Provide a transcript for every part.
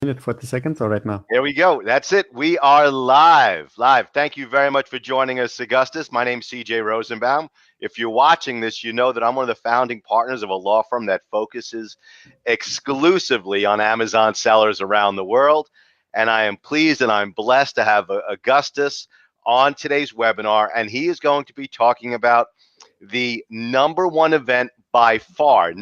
Minute 40 seconds or right now? Here we go. That's it. We are live. Live. Thank you very much for joining us, Augustus. My name's CJ Rosenbaum. If you're watching this, you know that I'm one of the founding partners of a law firm that focuses exclusively on Amazon sellers around the world. And I am pleased and I'm blessed to have Augustus on today's webinar. And he is going to be talking about the number one event by far,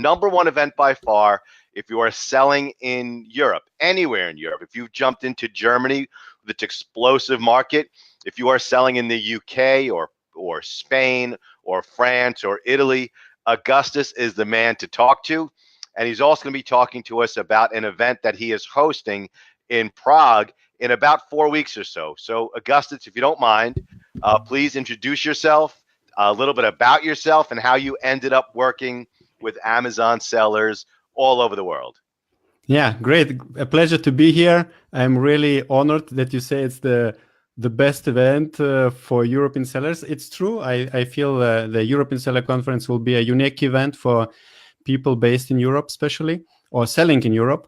if you are selling in Europe, anywhere in Europe. If you've jumped into Germany with its explosive market, if you are selling in the UK or Spain or France or Italy, Augustus is the man to talk to. And he's also going to be talking to us about an event that he is hosting in Prague in about 4 weeks or so. So Augustus, if you don't mind, please introduce yourself, a little bit about yourself and how you ended up working with Amazon sellers all over the world. Yeah, great. A pleasure to be here. I'm really honored that you say it's the best event for European sellers. It's true. I feel the European Seller Conference will be a unique event for people based in Europe, especially, or selling in Europe.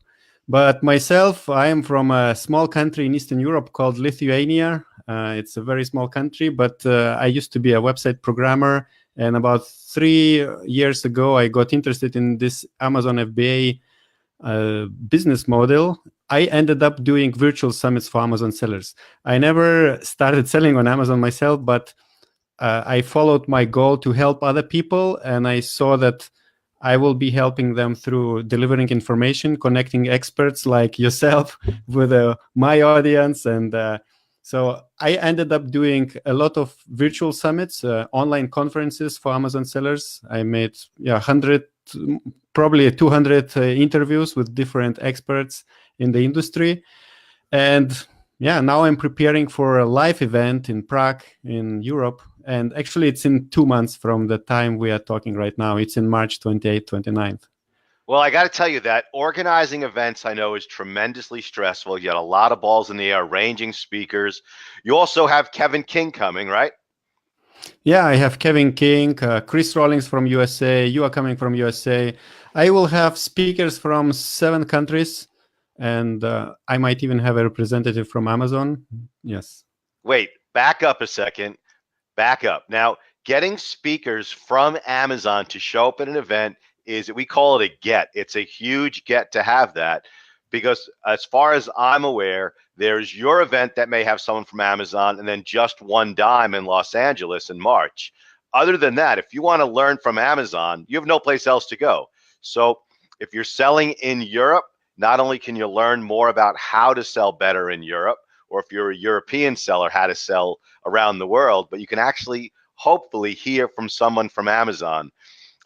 But myself, I am from a small country in Eastern Europe called Lithuania. It's a very small country, but I used to be a website programmer. And about 3 years ago, I got interested in this Amazon FBA business model. I ended up doing virtual summits for Amazon sellers. I never started selling on Amazon myself, but I followed my goal to help other people. And I saw that I will be helping them through delivering information, connecting experts like yourself with my audience. And so I ended up doing a lot of virtual summits, online conferences for Amazon sellers. I made 100, probably 200 interviews with different experts in the industry. And now I'm preparing for a live event in Prague in Europe. And actually, it's in 2 months from the time we are talking right now. It's in March 28th, 29th. Well, I got to tell you that organizing events, I know, is tremendously stressful. You got a lot of balls in the air, arranging speakers. You also have Kevin King coming, right? Yeah, I have Kevin King, Chris Rawlings from USA. You are coming from USA. I will have speakers from 7 countries, and I might even have a representative from Amazon. Yes. Wait, back up a second. Back up. Now, getting speakers from Amazon to show up at an event we call it a get. It's a huge get to have that, because as far as I'm aware, there's your event that may have someone from Amazon and then Just One Dime in Los Angeles in March. Other than that, if you want to learn from Amazon, you have no place else to go. So if you're selling in Europe, not only can you learn more about how to sell better in Europe, or if you're a European seller, how to sell around the world, but you can actually hopefully hear from someone from Amazon.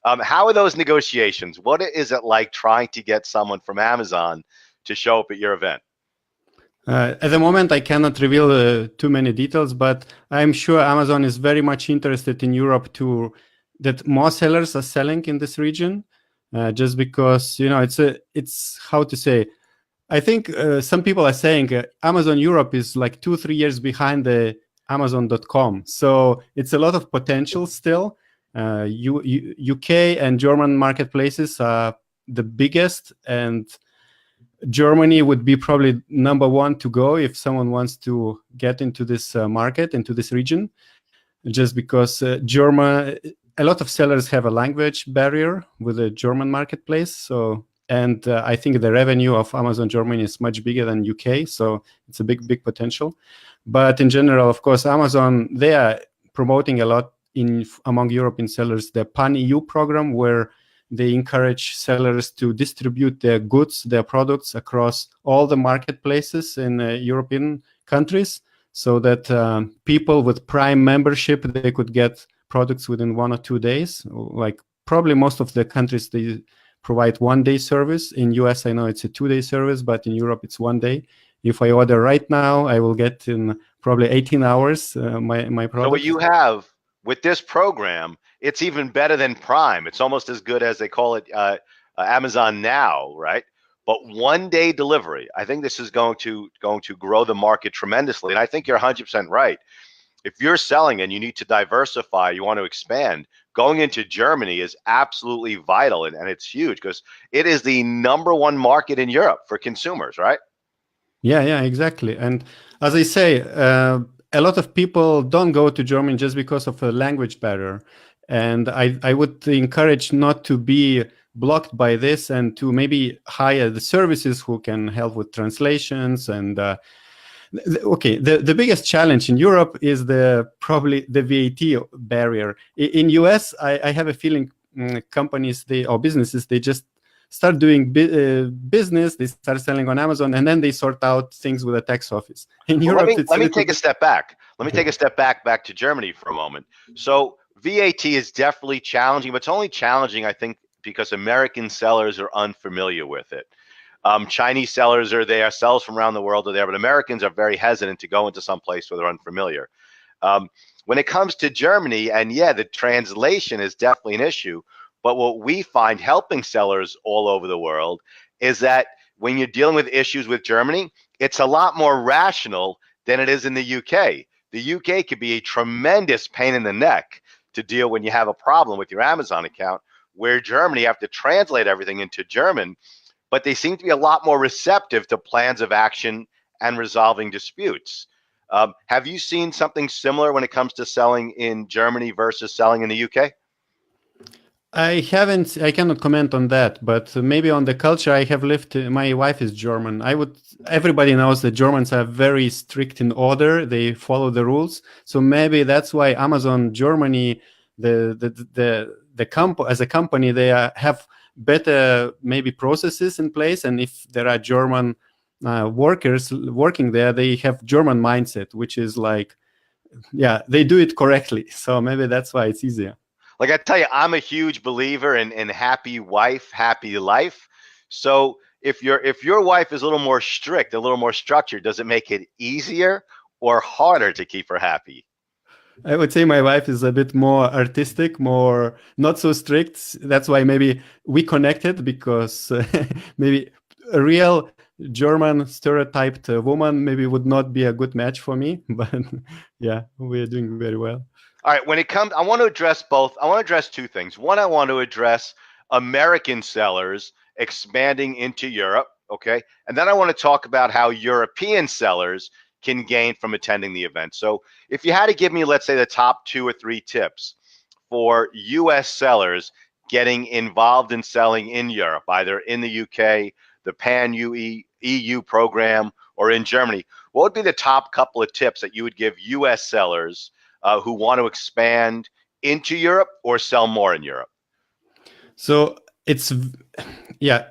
How are those negotiations? What is it like trying to get someone from Amazon to show up at your event? At the moment, I cannot reveal too many details, but I'm sure Amazon is very much interested in Europe that more sellers are selling in this region, just because, it's how to say, I think some people are saying Amazon Europe is like 2-3 years behind the Amazon.com. So it's a lot of potential still. UK and German marketplaces are the biggest, and Germany would be probably number 1 to go if someone wants to get into this market, into this region, just because a lot of sellers have a language barrier with the German marketplace. So, and I think the revenue of Amazon Germany is much bigger than UK. So it's a big potential. But in general, of course, Amazon, they are promoting a lot among European sellers, the Pan-EU program, where they encourage sellers to distribute their goods, their products across all the marketplaces in European countries, so that people with Prime membership, they could get products within 1 or 2 days. Like probably most of the countries, they provide 1-day service. In US, I know it's a 2-day service, but in Europe, it's 1 day. If I order right now, I will get in probably 18 hours my product. So what you have with this program, it's even better than Prime. It's almost as good as they call it Amazon Now, right? But 1-day delivery. I think this is going to grow the market tremendously. And I think you're 100% right. If you're selling and you need to diversify, you want to expand, going into Germany is absolutely vital, and it's huge because it is the #1 market in Europe for consumers, right? Yeah, exactly. And as I say, a lot of people don't go to Germany just because of a language barrier. And I would encourage not to be blocked by this and to maybe hire the services who can help with translations. And okay, the biggest challenge in Europe is probably the VAT barrier. In US, I have a feeling companies or businesses, they just start doing business, they start selling on Amazon, and then they sort out things with the tax office. In Well, Europe, let it's a me little take a bit. step back. Let me Okay. take a step back to Germany for a moment. So VAT is definitely challenging, but it's only challenging, I think, because American sellers are unfamiliar with it. Chinese sellers are there, sellers from around the world are there, but Americans are very hesitant to go into some place where they're unfamiliar. When it comes to Germany, and yeah, the translation is definitely an issue, but what we find helping sellers all over the world is that when you're dealing with issues with Germany, it's a lot more rational than it is in the UK. The UK could be a tremendous pain in the neck to deal when you have a problem with your Amazon account, where Germany, you have to translate everything into German, but they seem to be a lot more receptive to plans of action and resolving disputes. Have you seen something similar when it comes to selling in Germany versus selling in the UK? I haven't, I cannot comment on that, but maybe on the culture I have lived. My wife is German. Everybody knows that Germans are very strict in order. They follow the rules. So maybe that's why Amazon Germany, as a company, they have better maybe processes in place. And if there are German workers working there, they have German mindset, which is like, yeah, they do it correctly. So maybe that's why it's easier. Like I tell you, I'm a huge believer in happy wife, happy life. So if your wife is a little more strict, a little more structured, does it make it easier or harder to keep her happy? I would say my wife is a bit more artistic, more not so strict. That's why maybe we connected because maybe a real German stereotyped woman maybe would not be a good match for me. But yeah, we're doing very well. All right, when it comes, I want to address both. I want to address two things. One, I want to address American sellers expanding into Europe, okay? And then I want to talk about how European sellers can gain from attending the event. So, if you had to give me, let's say, the top 2 or 3 tips for US sellers getting involved in selling in Europe, either in the UK, the Pan EU program, or in Germany, what would be the top couple of tips that you would give US sellers who want to expand into Europe or sell more in Europe? So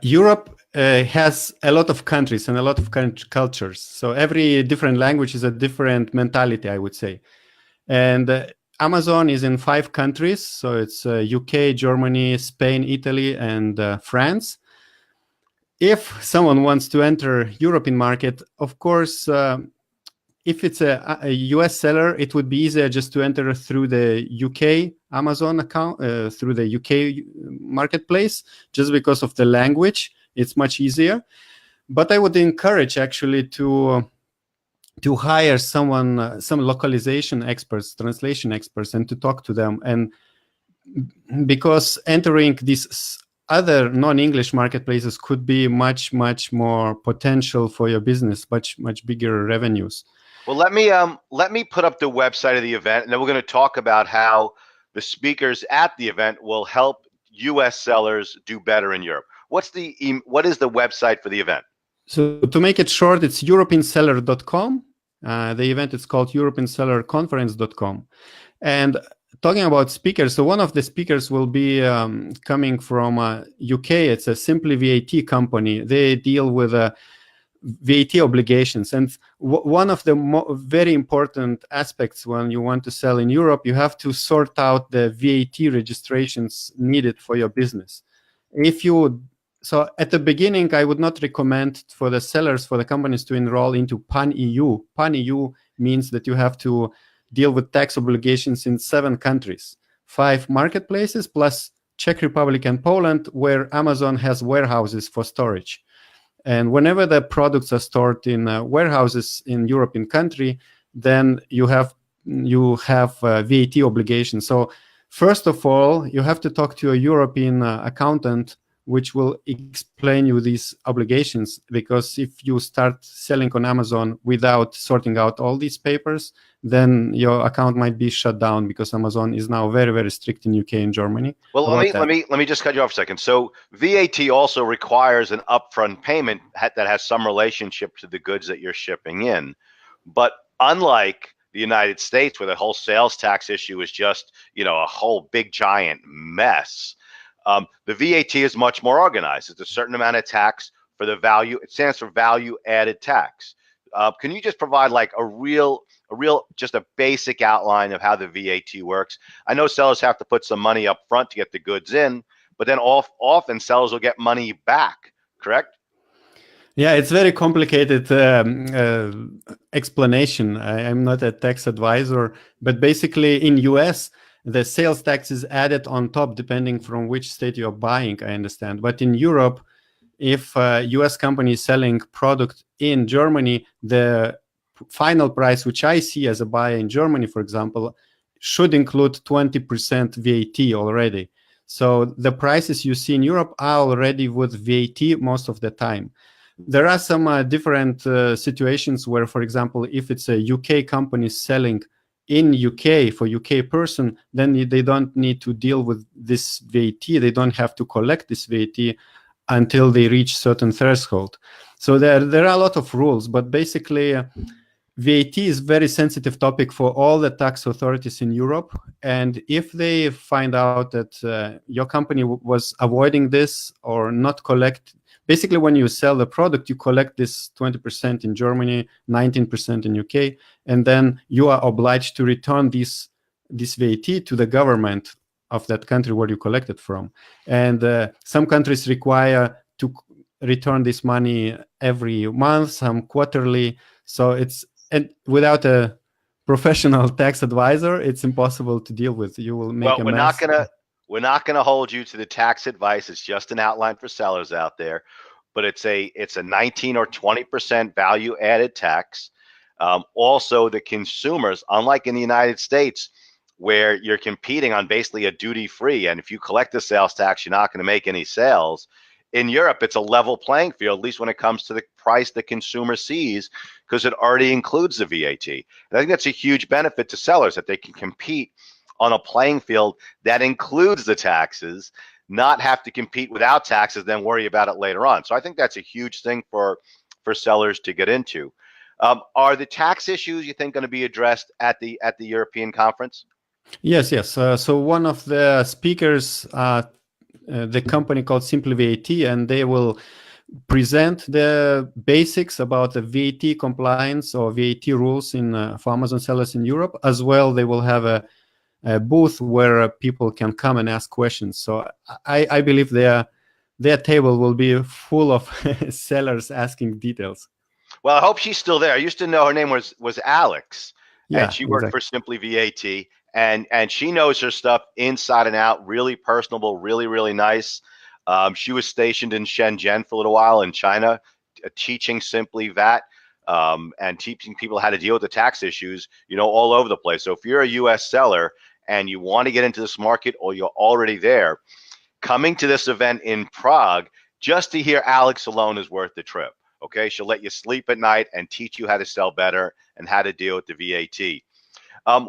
Europe has a lot of countries and a lot of cultures. So every different language is a different mentality, I would say. And Amazon is in 5 countries. So it's UK, Germany, Spain, Italy, and France. If someone wants to enter European market, of course, if it's a US seller, it would be easier just to enter through the UK Amazon account, through the UK marketplace, just because of the language. It's much easier. But I would encourage actually to hire someone, some localization experts, translation experts, and to talk to them. And because entering these other non-English marketplaces could be much more potential for your business, much bigger revenues. Well, let me put up the website of the event, and then we're going to talk about how the speakers at the event will help U.S. sellers do better in Europe. What is the website for the event? So to make it short, it's europeanseller.com. The event is called europeansellerconference.com. And talking about speakers, so one of the speakers will be coming from UK. It's a Simply VAT company. They deal with VAT obligations. And one of the very important aspects when you want to sell in Europe, you have to sort out the VAT registrations needed for your business. So at the beginning, I would not recommend for the sellers, for the companies to enroll into Pan-EU. Pan-EU means that you have to deal with tax obligations in 7 countries, 5 marketplaces, plus Czech Republic and Poland, where Amazon has warehouses for storage. And whenever the products are stored in warehouses in European country, then you have VAT obligations. So first of all, you have to talk to a European accountant which will explain you these obligations. Because if you start selling on Amazon without sorting out all these papers, then your account might be shut down, because Amazon is now very, very strict in UK and Germany. Well, let me just cut you off a second. So VAT also requires an upfront payment that has some relationship to the goods that you're shipping in. But unlike the United States, where the whole sales tax issue is just, a whole big giant mess, the VAT is much more organized. It's a certain amount of tax for the value. It stands for value added tax. Can you just provide like just a basic outline of how the VAT works? I know sellers have to put some money up front to get the goods in, but then often sellers will get money back, correct? Yeah, it's very complicated explanation. I'm not a tax advisor, but basically in US, the sales tax is added on top depending from which state you're buying, I understand. But in Europe, if a US company is selling product in Germany, the final price, which I see as a buyer in Germany, for example, should include 20% VAT already. So the prices you see in Europe are already with VAT most of the time. There are some different situations where, for example, if it's a UK company selling in UK for UK person, then they don't need to deal with this VAT. They don't have to collect this VAT until they reach certain threshold. So there are a lot of rules, but basically VAT is very sensitive topic for all the tax authorities in Europe. And if they find out that your company was avoiding this or not collect, basically when you sell the product, you collect this 20% in Germany, 19% in UK, and then you are obliged to return this VAT to the government of that country where you collected from. And some countries require to return this money every month, some quarterly. So and without a professional tax advisor, it's impossible to deal with. You will make a mess. We're not gonna hold you to the tax advice. It's just an outline for sellers out there, but it's a 19 or 20% value added tax. Also, the consumers, unlike in the United States, where you're competing on basically a duty-free, and if you collect the sales tax, you're not going to make any sales. In Europe, it's a level playing field, at least when it comes to the price the consumer sees, because it already includes the VAT. And I think that's a huge benefit to sellers, that they can compete on a playing field that includes the taxes, not have to compete without taxes, then worry about it later on. So I think that's a huge thing for sellers to get into. Are the tax issues, you think, going to be addressed at the European conference? Yes. So one of the speakers, the company called Simply VAT, and they will present the basics about the VAT compliance or VAT rules for Amazon sellers in Europe. As well, they will have a booth where people can come and ask questions. So I believe their table will be full of sellers asking details. Well, I hope she's still there. I used to know her name was Alex, and she worked exactly. for Simply VAT, and she knows her stuff inside and out. Really personable, really, really nice. She was stationed in Shenzhen for a little while in China, teaching Simply VAT and teaching people how to deal with the tax issues, all over the place. So if you're a US seller and you want to get into this market, or you're already there, coming to this event in Prague just to hear Alex alone is worth the trip. Okay, she'll let you sleep at night and teach you how to sell better and how to deal with the VAT.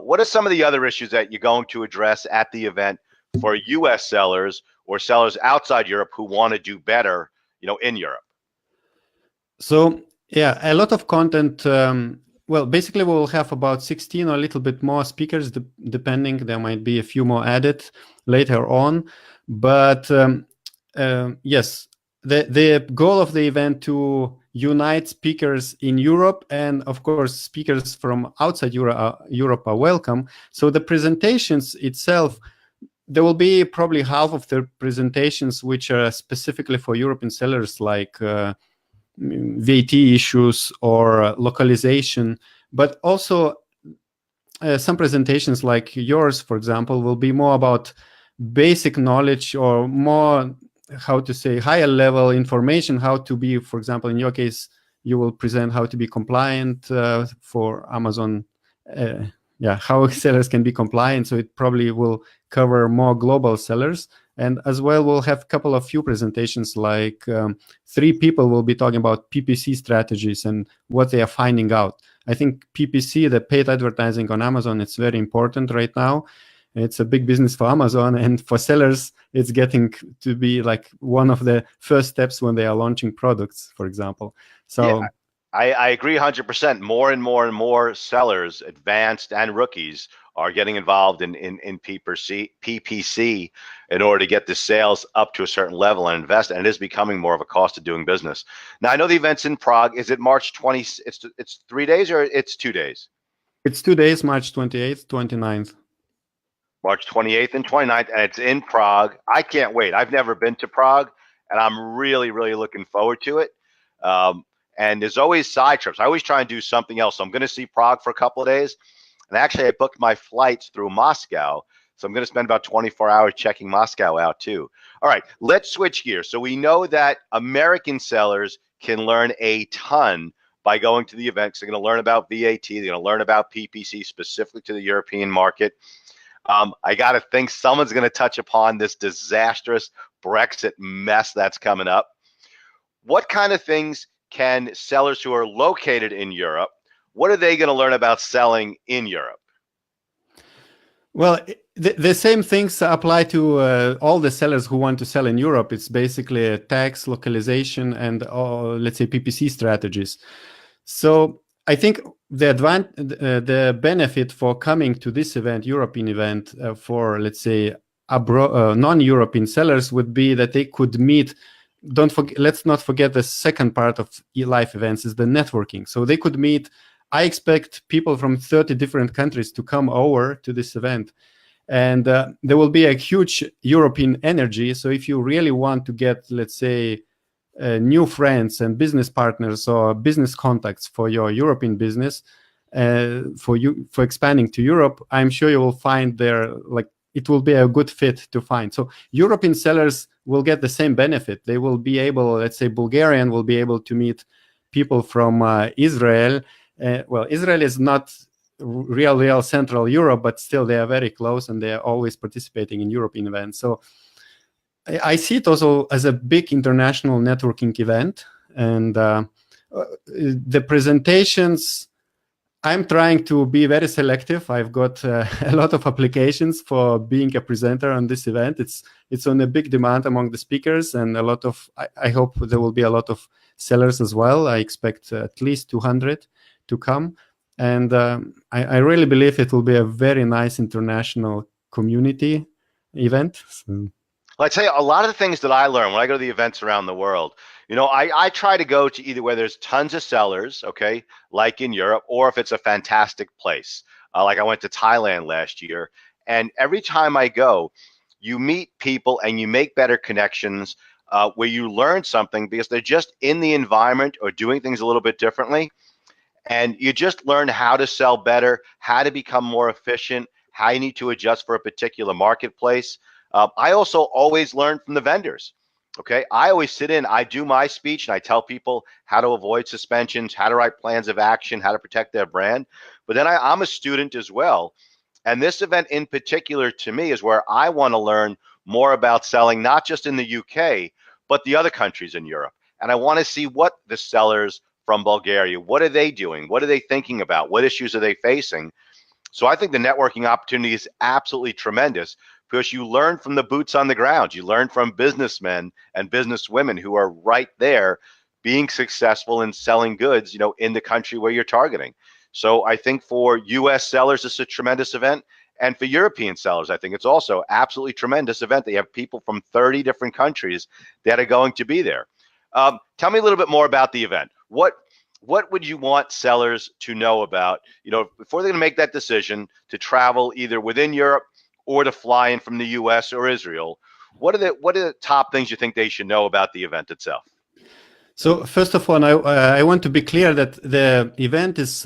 What are some of the other issues that you're going to address at the event for US sellers or sellers outside Europe who want to do better, in Europe? So yeah, a lot of content. Well, basically we'll have about 16 or a little bit more speakers, depending. There might be a few more added later on. But yes, the goal of the event to unite speakers in Europe, and of course speakers from outside Europe are welcome. So the presentations itself, there will be probably half of the presentations which are specifically for European sellers, like VAT issues or localization, but also some presentations like yours, for example, will be more about basic knowledge, or more, how to say, higher level information, how to be, for example, in your case, you will present how to be compliant for Amazon, how sellers can be compliant. So it probably will cover more global sellers. And as well, we'll have a couple of few presentations, like 3 people will be talking about PPC strategies and what they are finding out. I think PPC, the paid advertising on Amazon, it's very important right now. It's a big business for Amazon, and for sellers, it's getting to be like one of the first steps when they are launching products, for example. So yeah, I agree 100%. More and more and more sellers, advanced and rookies, are getting involved in PPC in order to get the sales up to a certain level and invest, and it is becoming more of a cost of doing business. Now, I know the event's in Prague. Is it March 20? It's 3 days or it's 2 days? it's 2 days, March 28th, 29th. March 28th and 29th, and it's in Prague. I can't wait. I've never been to Prague, and I'm really, really looking forward to it. And there's always side trips. I always try and do something else. So I'm going to see Prague for a couple of days. And actually, I booked my flights through Moscow. So I'm going to spend about 24 hours checking Moscow out too. All right, let's switch gears. So we know that American sellers can learn a ton by going to the event. So they're going to learn about VAT. They're going to learn about PPC specifically to the European market. I got to think someone's going to touch upon this disastrous Brexit mess that's coming up. What kind of things can sellers who are located in Europe, what are they going to learn about selling in Europe? Well, the same things apply to all the sellers who want to sell in Europe. It's basically a tax, localization, and let's say PPC strategies. So I think the benefit for coming to this event, European event, for let's say non-European sellers would be that they could meet. Let's not forget the second part of live events is the networking. So they could meet. I expect people from 30 different countries to come over to this event, and there will be a huge European energy. So if you really want to get, let's say, new friends and business partners or business contacts for your European business, for expanding to Europe, I'm sure you will find there, like, it will be a good fit to find. So European sellers will get the same benefit. They will be able, let's say, Bulgarian will be able to meet people from Israel. Well, Israel is not real Central Europe, but still they are very close and they are always participating in European events. So I see it also as a big international networking event. And the presentations, I'm trying to be very selective. I've got a lot of applications for being a presenter on this event. It's on a big demand among the speakers, and a lot of, I hope there will be a lot of sellers as well. I expect at least 200 to come. And I really believe it will be a very nice international community event. So. Well, I tell you, a lot of the things that I learn when I go to the events around the world, you know, I try to go to either where there's tons of sellers, okay, like in Europe, or if it's a fantastic place. Like I went to Thailand last year, and every time I go, you meet people and you make better connections where you learn something because they're just in the environment or doing things a little bit differently. And you just learn how to sell better, how to become more efficient, how you need to adjust for a particular marketplace. I also always learn from the vendors. Okay, I always sit in, I do my speech and I tell people how to avoid suspensions, how to write plans of action, how to protect their brand. But then I'm a student as well. And this event in particular to me is where I want to learn more about selling, not just in the UK, but the other countries in Europe. And I want to see what the sellers from Bulgaria, what are they doing? What are they thinking about? What issues are they facing? So I think the networking opportunity is absolutely tremendous because you learn from the boots on the ground. You learn from businessmen and businesswomen who are right there being successful in selling goods, you know, in the country where you're targeting. So I think for US sellers, it's a tremendous event. And for European sellers, I think it's also absolutely tremendous event. They have people from 30 different countries that are going to be there. Tell me a little bit more about the event. What would you want sellers to know about, you know, before they're going to make that decision to travel either within Europe or to fly in from the US or Israel? What are the top things you think they should know about the event itself? So first of all, I want to be clear that the event is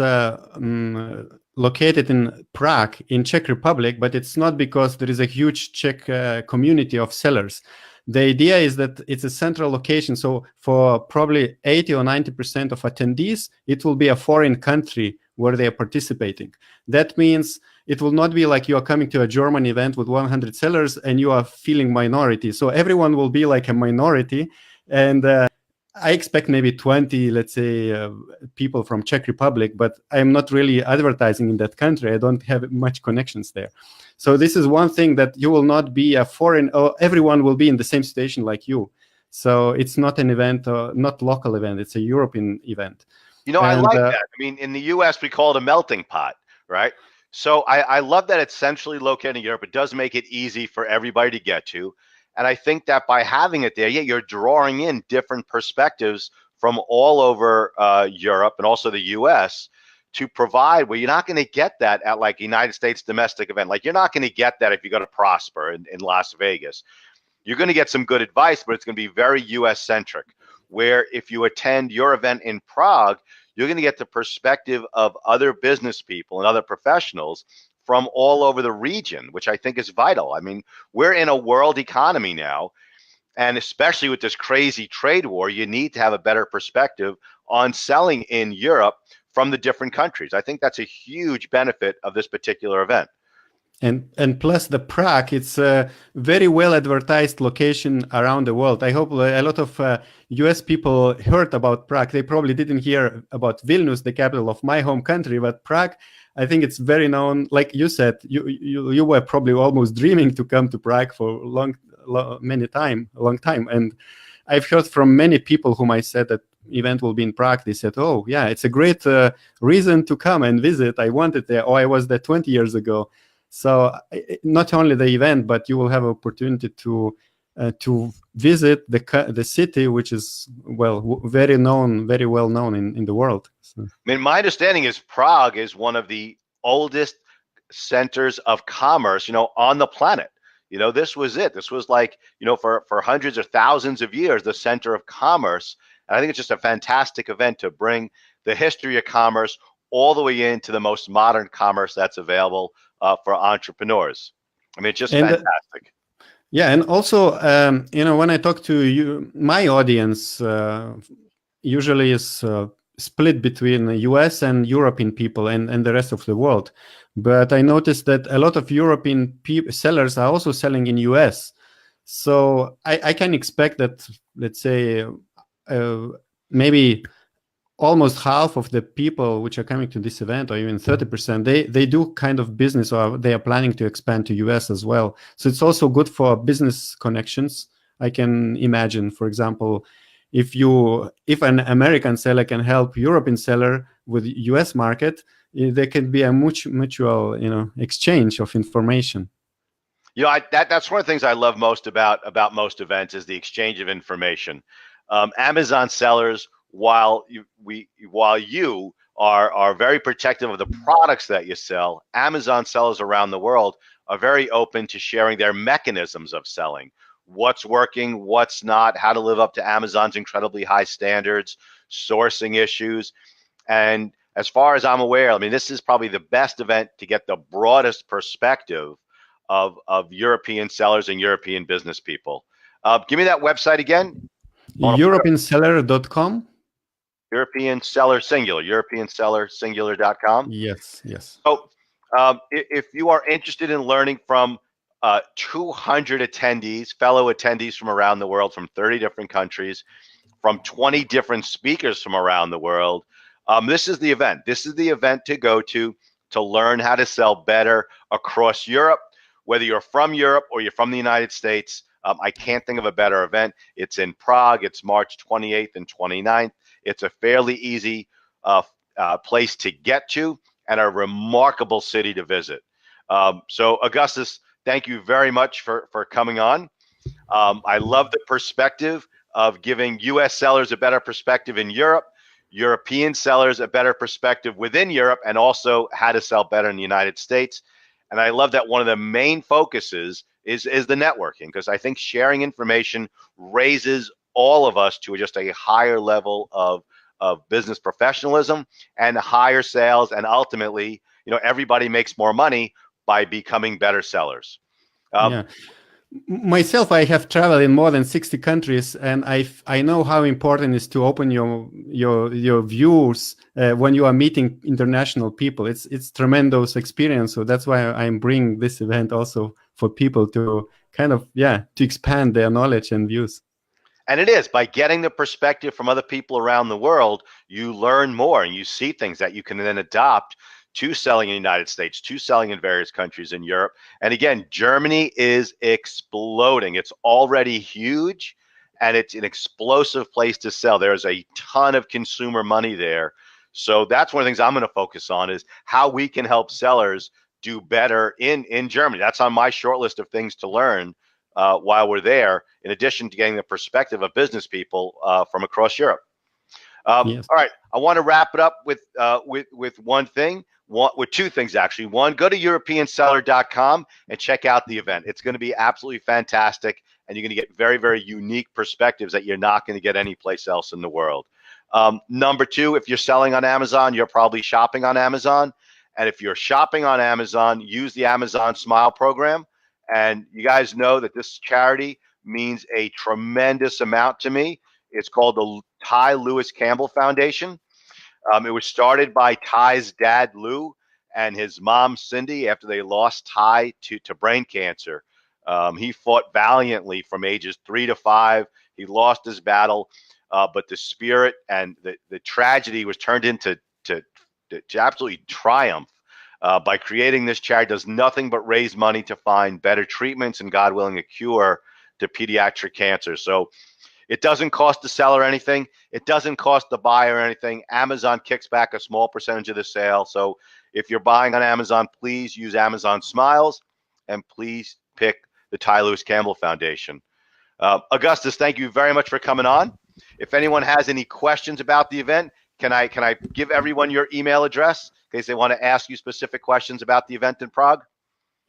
located in Prague, in Czech Republic, but it's not because there is a huge Czech community of sellers. The idea is that it's a central location. So for probably 80 or 90% of attendees, it will be a foreign country where they are participating. That means it will not be like you are coming to a German event with 100 sellers and you are feeling minority. So everyone will be like a minority. And I expect maybe 20, let's say, people from Czech Republic, but I'm not really advertising in that country. I don't have much connections there. So this is one thing, that you will not be a foreign, or everyone will be in the same situation like you. So it's not an event, not local event. It's a European event. You know, I like that. I mean, in the U.S., we call it a melting pot, right? So I love that it's centrally located in Europe. It does make it easy for everybody to get to. And I think that by having it there, yeah, you're drawing in different perspectives from all over Europe and also the U.S. to provide where you're not going to get that at like United States domestic event. Like, you're not going to get that if you go to Prosper in Las Vegas. You're going to get some good advice, but it's going to be very U.S. centric. Where if you attend your event in Prague, you're going to get the perspective of other business people and other professionals from all over the region, which I think is vital. I mean, we're in a world economy now, and especially with this crazy trade war, you need to have a better perspective on selling in Europe from the different countries. I think that's a huge benefit of this particular event. And plus the Prague, it's a very well advertised location around the world. I hope a lot of US people heard about Prague. They probably didn't hear about Vilnius, the capital of my home country, but Prague, I think it's very known. Like you said, you were probably almost dreaming to come to Prague for a long time. And I've heard from many people whom I said that event will be in Prague. They said, oh yeah, it's a great reason to come and visit. I wanted there, or I was there 20 years ago. So not only the event, but you will have opportunity to visit the city, which is very well known in the world. So. I mean, my understanding is Prague is one of the oldest centers of commerce, on the planet. This was it. This was like, for hundreds or thousands of years, the center of commerce. And I think it's just a fantastic event to bring the history of commerce all the way into the most modern commerce that's available for entrepreneurs. I mean, it's just fantastic. Yeah, and also, when I talk to you, my audience usually is split between US and European people and the rest of the world. But I noticed that a lot of European sellers are also selling in US. So I can expect that, let's say, maybe almost half of the people which are coming to this event, or even 30%, they do kind of business, or they are planning to expand to US as well. So it's also good for business connections. I can imagine, for example, if an American seller can help European seller with US market, there can be a mutual exchange of information. That's one of the things I love most about most events is the exchange of information. Amazon sellers, while you are very protective of the products that you sell, Amazon sellers around the world are very open to sharing their mechanisms of selling. What's working, what's not, how to live up to Amazon's incredibly high standards, sourcing issues. And as far as I'm aware, I mean, this is probably the best event to get the broadest perspective of European sellers and European business people. Give me that website again. EuropeanSeller.com. European Seller Singular, EuropeanSellerSingular.com. Yes. So if you are interested in learning from 200 attendees, fellow attendees from around the world, from 30 different countries, from 20 different speakers from around the world, this is the event. This is the event to go to learn how to sell better across Europe, whether you're from Europe or you're from the United States. I can't think of a better event. It's in Prague. It's March 28th and 29th. It's a fairly easy place to get to and a remarkable city to visit. So Augustus, thank you very much for coming on. I love the perspective of giving US sellers a better perspective in Europe, European sellers a better perspective within Europe, and also how to sell better in the United States. And I love that one of the main focuses is the networking, because I think sharing information raises all of us to just a higher level of business professionalism and higher sales, and ultimately, everybody makes more money by becoming better sellers. Yeah. Myself, I have traveled in more than 60 countries, and I know how important it is to open your views when you are meeting international people. It's tremendous experience. So that's why I'm bringing this event also for people to kind of to expand their knowledge and views. And it is, by getting the perspective from other people around the world, you learn more and you see things that you can then adopt to selling in the United States, to selling in various countries in Europe. And again, Germany is exploding. It's already huge and it's an explosive place to sell. There's a ton of consumer money there. So that's one of the things I'm going to focus on, is how we can help sellers do better in Germany. That's on my short list of things to learn while we're there, in addition to getting the perspective of business people from across Europe. Yes. All right, I want to wrap it up with one thing, with two things actually. One, go to EuropeanSeller.com and check out the event. It's going to be absolutely fantastic, and you're going to get very, very unique perspectives that you're not going to get anyplace else in the world. Number two, if you're selling on Amazon, you're probably shopping on Amazon. And if you're shopping on Amazon, use the Amazon Smile program. And you guys know that this charity means a tremendous amount to me. It's called the Ty Lewis Campbell Foundation. It was started by Ty's dad, Lou, and his mom, Cindy, after they lost Ty to brain cancer. He fought valiantly from ages 3 to 5. He lost his battle, but the spirit and the tragedy was turned into to absolutely triumph by creating this charity. Does nothing but raise money to find better treatments and, God willing, a cure to pediatric cancer. So it doesn't cost the seller anything. It doesn't cost the buyer anything. Amazon kicks back a small percentage of the sale. So if you're buying on Amazon, please use Amazon Smiles, and please pick the Ty Lewis Campbell Foundation. Augustus, thank you very much for coming on. If anyone has any questions about the event, can I give everyone your email address in case they want to ask you specific questions about the event in Prague?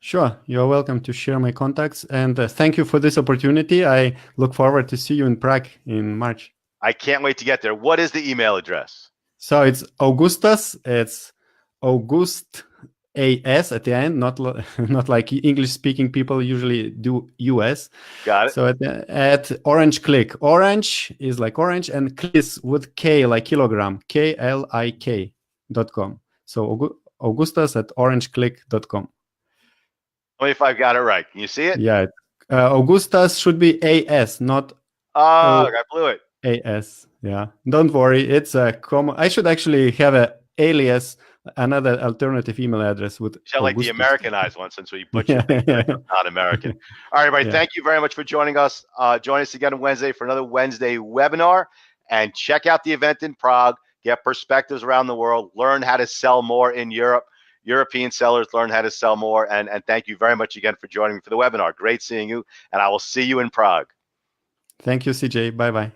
Sure, you're welcome to share my contacts, and thank you for this opportunity. I look forward to see you in Prague in March. I can't wait to get there. What is the email address? So it's Augustus. It's August AS at the end, not like English-speaking people usually do US. Got it. So at Orange Click. Orange is like orange, and Kliss with K like kilogram, KLIK.com. So Augustus at orangeclick.com. Tell me if I've got it right. Can you see it? Yeah. Augustus should be AS, not I blew it. AS. Yeah. Don't worry. It's a common. I should actually have an alias, another alternative email address with. So like the Americanized one, since we butchered not American. All right, everybody. Thank you very much for joining us. Join us again on Wednesday for another Wednesday webinar, and check out the event in Prague. Get perspectives around the world. Learn how to sell more in Europe. European sellers learn how to sell more. And thank you very much again for joining me for the webinar. Great seeing you, and I will see you in Prague. Thank you, CJ. Bye-bye.